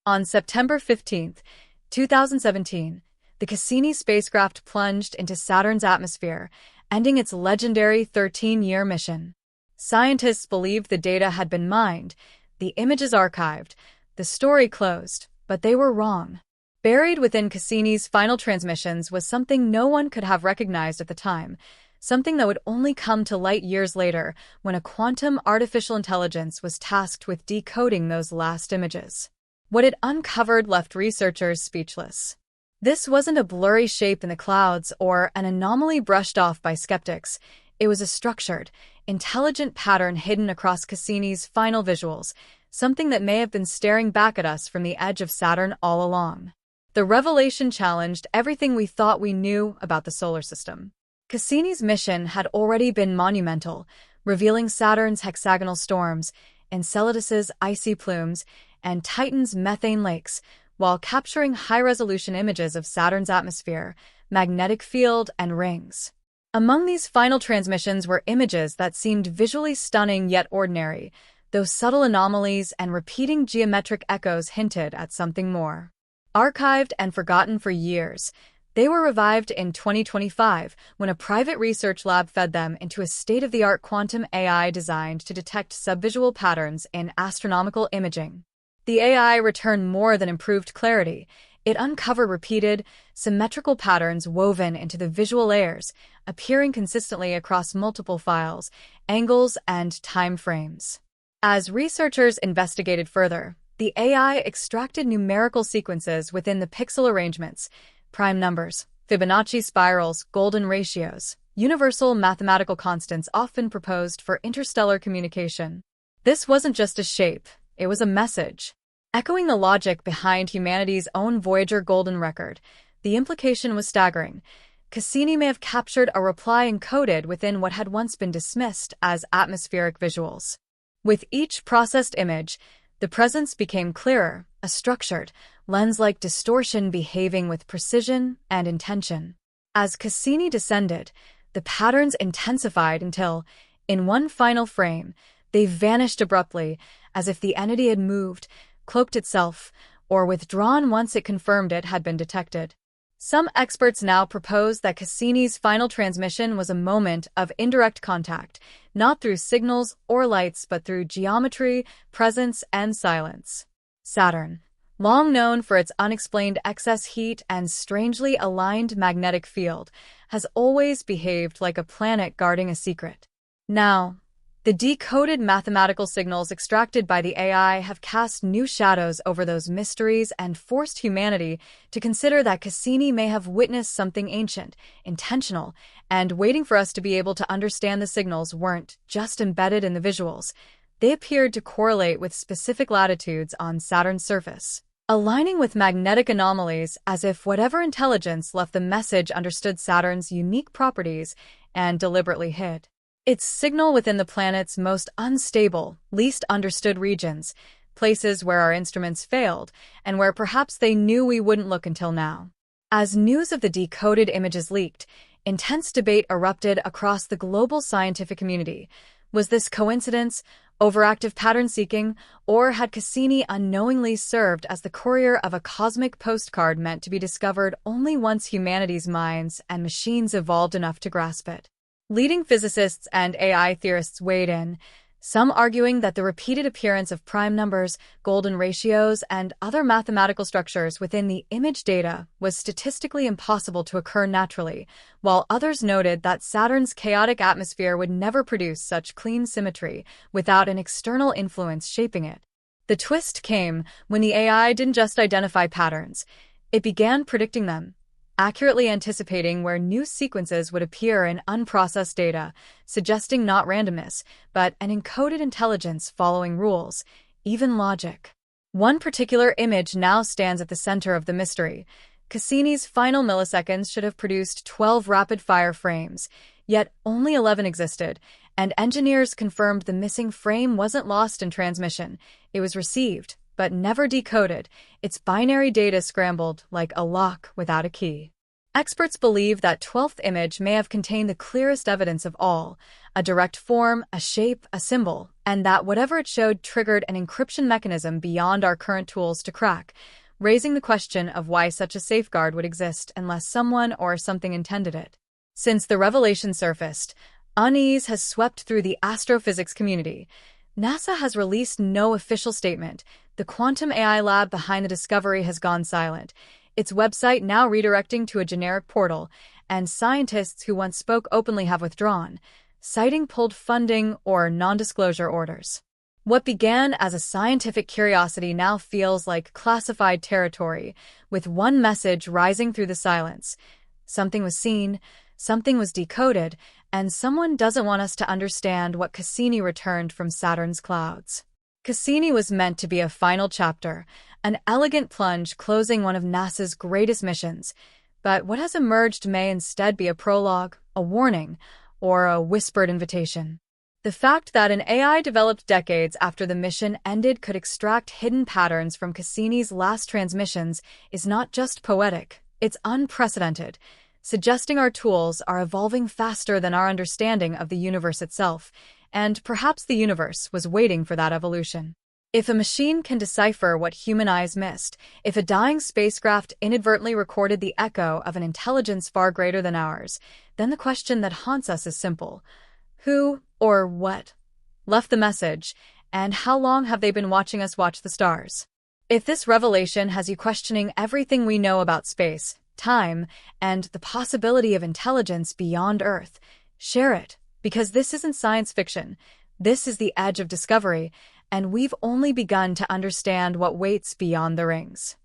On September 15, 2017, the Cassini spacecraft plunged into Saturn's atmosphere, ending its legendary 13-year mission. Scientists believed the data had been mined, the images archived, the story closed, but they were wrong. Buried within Cassini's final transmissions was something no one could have recognized at the time, something that would only come to light years later when a quantum artificial intelligence was tasked with decoding those last images. What it uncovered left researchers speechless. This wasn't a blurry shape in the clouds or an anomaly brushed off by skeptics. It was a structured, intelligent pattern hidden across Cassini's final visuals, something that may have been staring back at us from the edge of Saturn all along. The revelation challenged everything we thought we knew about the solar system. Cassini's mission had already been monumental, revealing Saturn's hexagonal storms, Enceladus's icy plumes, and Titan's methane lakes, while capturing high-resolution images of Saturn's atmosphere, magnetic field, and rings. Among these final transmissions were images that seemed visually stunning yet ordinary, though subtle anomalies and repeating geometric echoes hinted at something more. Archived and forgotten for years, they were revived in 2025 when a private research lab fed them into a state-of-the-art quantum AI designed to detect subvisual patterns in astronomical imaging. The AI returned more than improved clarity. It uncovered repeated, symmetrical patterns woven into the visual layers, appearing consistently across multiple files, angles, and time frames. As researchers investigated further, the AI extracted numerical sequences within the pixel arrangements, prime numbers, Fibonacci spirals, golden ratios, universal mathematical constants often proposed for interstellar communication. This wasn't just a shape, it was a message. Echoing the logic behind humanity's own Voyager golden record, the implication was staggering. Cassini may have captured a reply encoded within what had once been dismissed as atmospheric visuals. With each processed image, the presence became clearer, a structured, lens-like distortion behaving with precision and intention. As Cassini descended, the patterns intensified until, in one final frame, they vanished abruptly, as if the entity had moved, cloaked itself, or withdrawn once it confirmed it had been detected. Some experts now propose that Cassini's final transmission was a moment of indirect contact, not through signals or lights but through geometry, presence, and silence. Saturn, long known for its unexplained excess heat and strangely aligned magnetic field, has always behaved like a planet guarding a secret. Now, the decoded mathematical signals extracted by the AI have cast new shadows over those mysteries and forced humanity to consider that Cassini may have witnessed something ancient, intentional, and waiting for us to be able to understand the signals weren't just embedded in the visuals. They appeared to correlate with specific latitudes on Saturn's surface, aligning with magnetic anomalies as if whatever intelligence left the message understood Saturn's unique properties and deliberately hid its signal within the planet's most unstable, least understood regions, places where our instruments failed, and where perhaps they knew we wouldn't look until now. As news of the decoded images leaked, intense debate erupted across the global scientific community. Was this coincidence, overactive pattern seeking, or had Cassini unknowingly served as the courier of a cosmic postcard meant to be discovered only once humanity's minds and machines evolved enough to grasp it? Leading physicists and AI theorists weighed in, some arguing that the repeated appearance of prime numbers, golden ratios, and other mathematical structures within the image data was statistically impossible to occur naturally, while others noted that Saturn's chaotic atmosphere would never produce such clean symmetry without an external influence shaping it. The twist came when the AI didn't just identify patterns, it began predicting them, accurately anticipating where new sequences would appear in unprocessed data, suggesting not randomness, but an encoded intelligence following rules, even logic. One particular image now stands at the center of the mystery. Cassini's final milliseconds should have produced 12 rapid-fire frames, yet only 11 existed, and engineers confirmed the missing frame wasn't lost in transmission. It was received, but never decoded, its binary data scrambled like a lock without a key. Experts believe that 12th image may have contained the clearest evidence of all, a direct form, a shape, a symbol, and that whatever it showed triggered an encryption mechanism beyond our current tools to crack, raising the question of why such a safeguard would exist unless someone or something intended it. Since the revelation surfaced, unease has swept through the astrophysics community. NASA has released no official statement. The quantum AI lab behind the discovery has gone silent, its website now redirecting to a generic portal, and scientists who once spoke openly have withdrawn, citing pulled funding or non-disclosure orders. What began as a scientific curiosity now feels like classified territory, with one message rising through the silence. Something was seen, something was decoded, and someone doesn't want us to understand what Cassini returned from Saturn's clouds. Cassini was meant to be a final chapter, an elegant plunge closing one of NASA's greatest missions. But what has emerged may instead be a prologue, a warning, or a whispered invitation. The fact that an AI developed decades after the mission ended could extract hidden patterns from Cassini's last transmissions is not just poetic, it's unprecedented, suggesting our tools are evolving faster than our understanding of the universe itself, and perhaps the universe was waiting for that evolution. If a machine can decipher what human eyes missed, if a dying spacecraft inadvertently recorded the echo of an intelligence far greater than ours, then the question that haunts us is simple. Who, or what, left the message, and how long have they been watching us watch the stars? If this revelation has you questioning everything we know about space, time, and the possibility of intelligence beyond Earth, share it, because this isn't science fiction. This is the edge of discovery, and we've only begun to understand what waits beyond the rings.